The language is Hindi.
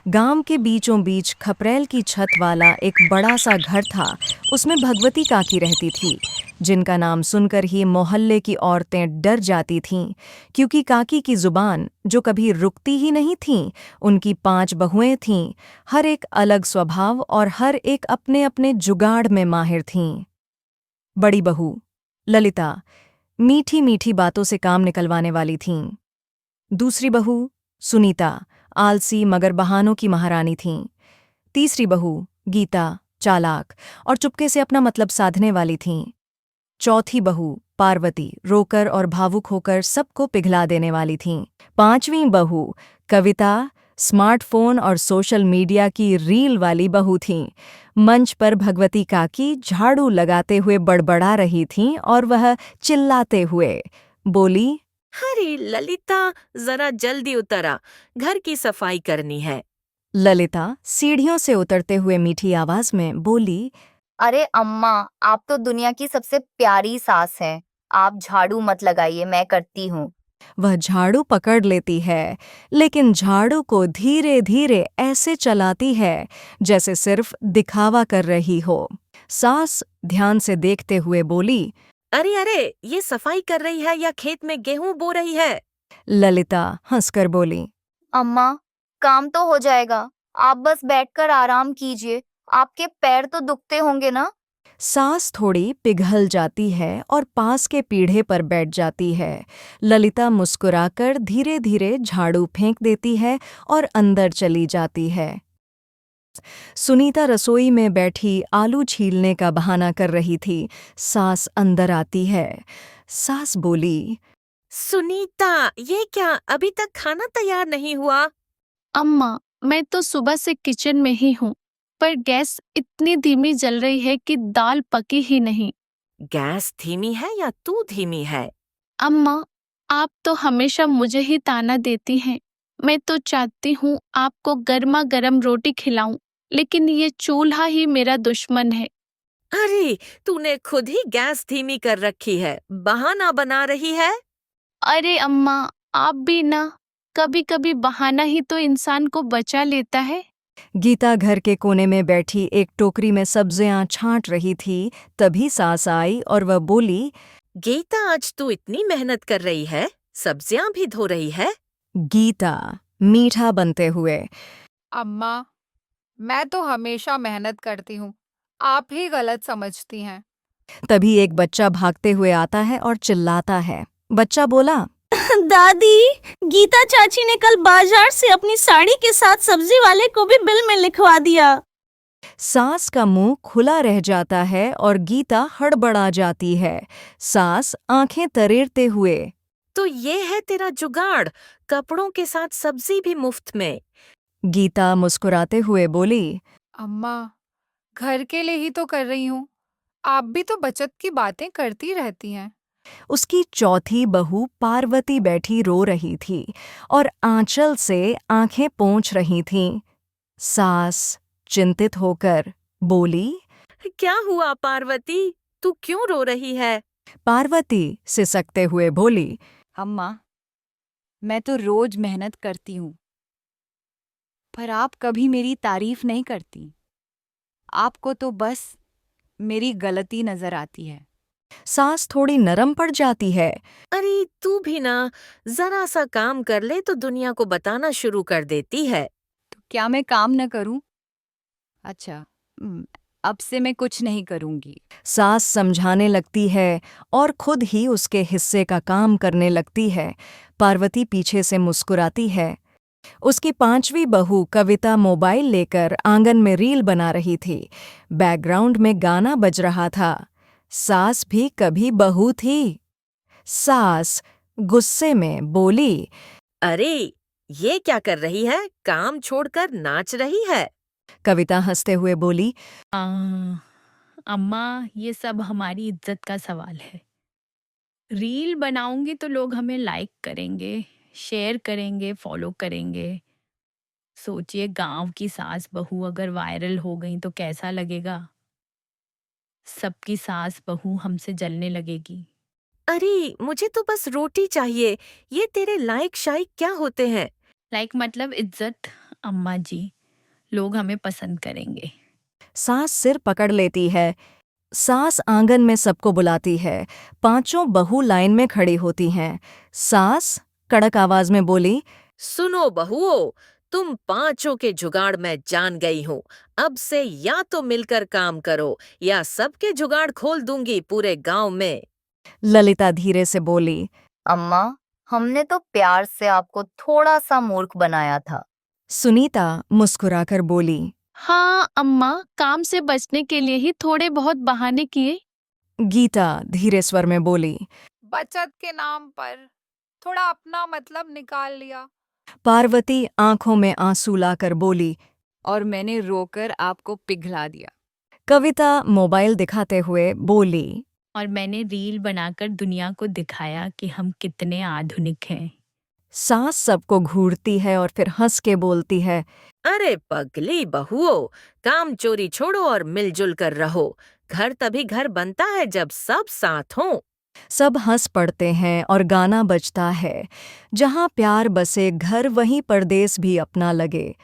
गांव के बीचों बीच खपरेल की छत वाला एक बड़ा सा घर था। उसमें भगवती काकी रहती थी, जिनका नाम सुनकर ही मोहल्ले की औरतें डर जाती थीं, क्योंकि काकी की जुबान जो कभी रुकती ही नहीं थी। उनकी 5 बहुएं थीं, हर एक अलग स्वभाव और हर एक अपने अपने जुगाड़ में माहिर थीं। बड़ी बहू ललिता मीठी मीठी बातों से काम निकलवाने वाली थीं। दूसरी बहू सुनीता आलसी मगर बहानों की महारानी थीं। तीसरी बहू गीता चालाक और चुपके से अपना मतलब साधने वाली थीं। चौथी बहू पार्वती रोकर और भावुक होकर सबको पिघला देने वाली थीं। पांचवीं बहू कविता स्मार्टफोन और सोशल मीडिया की रील वाली बहू थीं। मंच पर भगवती काकी झाड़ू लगाते हुए बड़बड़ा रही थीं और वह चिल्लाते हुए बोली, अरे ललिता, जरा जल्दी उतरा, घर की सफाई करनी है। ललिता सीढ़ियों से उतरते हुए मीठी आवाज में बोली, अरे अम्मा, आप तो दुनिया की सबसे प्यारी सास हैं। आप झाड़ू मत लगाइए, मैं करती हूँ। वह झाड़ू पकड़ लेती है, लेकिन झाड़ू को धीरे धीरे ऐसे चलाती है जैसे सिर्फ दिखावा कर रही हो। सास ध्यान से देखते हुए बोली, अरे अरे, ये सफाई कर रही है या खेत में गेहूं बो रही है? ललिता हंसकर बोली, अम्मा, काम तो हो जाएगा, आप बस बैठकर आराम कीजिए। आपके पैर तो दुखते होंगे ना। सास थोड़ी पिघल जाती है और पास के पीढ़े पर बैठ जाती है। ललिता मुस्कुराकर धीरे धीरे झाड़ू फेंक देती है और अंदर चली जाती है। सुनीता रसोई में बैठी आलू छीलने का बहाना कर रही थी। सास अंदर आती है। सास बोली, सुनीता, ये क्या अभी तक खाना तैयार नहीं हुआ? अम्मा, मैं तो सुबह से किचन में ही हूँ, पर गैस इतनी धीमी जल रही है कि दाल पकी ही नहीं। गैस धीमी है या तू धीमी है? अम्मा, आप तो हमेशा मुझे ही ताना देती हैं। मैं तो चाहती हूँ आपको गर्मा गर्म रोटी खिलाऊं, लेकिन ये चूल्हा ही मेरा दुश्मन है। अरे, तूने खुद ही गैस धीमी कर रखी है, बहाना बना रही है। अरे अम्मा, आप भी ना, कभी कभी बहाना ही तो इंसान को बचा लेता है। गीता घर के कोने में बैठी एक टोकरी में सब्जियां छांट रही थी। तभी सास आई और वह बोली, गीता, आज तू इतनी मेहनत कर रही है, सब्जियां भी धो रही है। गीता मीठा बनते हुए, अम्मा, मैं तो हमेशा मेहनत करती हूँ, आप ही गलत समझती हैं। तभी एक बच्चा भागते हुए आता है और चिल्लाता है। बच्चा बोला, दादी, गीता चाची ने कल बाजार से अपनी साड़ी के साथ सब्जी वाले को भी बिल में लिखवा दिया। सास का मुंह खुला रह जाता है और गीता हड़बड़ा जाती है। सास आंखें तरेरते हुए, तो ये है तेरा जुगाड़, कपड़ों के साथ सब्जी भी मुफ्त में। गीता मुस्कुराते हुए बोली, अम्मा, घर के लिए ही तो कर रही हूँ, आप भी तो बचत की बातें करती रहती हैं। उसकी चौथी बहू पार्वती बैठी रो रही थी और आंचल से आंखें पोंछ रही थीं। सास चिंतित होकर बोली, क्या हुआ पार्वती, तू क्यों रो रही है? पार्वती सिसकते हुए बोली, अम्मा, मैं तो रोज मेहनत करती हूँ, पर आप कभी मेरी तारीफ नहीं करती। आपको तो बस मेरी गलती नजर आती है। सास थोड़ी नरम पड़ जाती है। अरे तू भी ना, जरा सा काम कर ले तो दुनिया को बताना शुरू कर देती है। तो क्या मैं काम न करूं? अच्छा, अब से मैं कुछ नहीं करूंगी। सास समझाने लगती है और खुद ही उसके हिस्से का काम करने लगती है। पार्वती पीछे से मुस्कुराती है। उसकी 5वीं बहू कविता मोबाइल लेकर आंगन में रील बना रही थी। बैकग्राउंड में गाना बज रहा था। सास भी कभी बहू थी। सास गुस्से में बोली, अरे, ये क्या कर रही है, काम छोड़कर नाच रही है। कविता हंसते हुए बोली, अम्मा, ये सब हमारी इज्जत का सवाल है। रील बनाऊंगी तो लोग हमें लाइक करेंगे, शेयर करेंगे, फॉलो करेंगे। सोचिए, गांव की सास बहू अगर वायरल हो गई तो कैसा लगेगा। सबकी सास बहू हमसे जलने लगेगी। अरे, मुझे तो बस रोटी चाहिए, ये तेरे लाइक शाइक क्या होते हैं? लाइक मतलब इज्जत। अम्मा जी, लोग हमें पसंद करेंगे। सास सिर पकड़ लेती है। सास आंगन में सबको बुलाती है। पांचों बहू लाइन में खड़ी होती हैं। सास कड़क आवाज में बोली, सुनो बहुओं, तुम पांचों के जुगाड़ मैं जान गई हूँ। अब से या तो मिलकर काम करो या सबके जुगाड़ खोल दूंगी पूरे गांव में। ललिता धीरे से बोली, अम्मा, हमने तो प्यार से आपको थोड़ा सा मूर्ख बनाया था। सुनीता मुस्कुराकर बोली, हाँ अम्मा, काम से बचने के लिए ही थोड़े बहुत बहाने किए। गीता धीरे स्वर में बोली। बचत के नाम पर थोड़ा अपना मतलब निकाल लिया। पार्वती आंखों में आंसू लाकर बोली। और मैंने रोकर आपको पिघला दिया। कविता मोबाइल दिखाते हुए बोली, और मैंने रील बनाकर दुनिया को दिखाया कि हम कितने आधुनिक हैं। सास सबको घूरती है और फिर हंस के बोलती है, अरे पगली बहुओं, काम चोरी छोड़ो और मिलजुल कर रहो। घर तभी घर बनता है जब सब साथ हों। सब हंस पड़ते हैं और गाना बजता है। जहाँ प्यार बसे घर वहीं परदेस भी अपना लगे।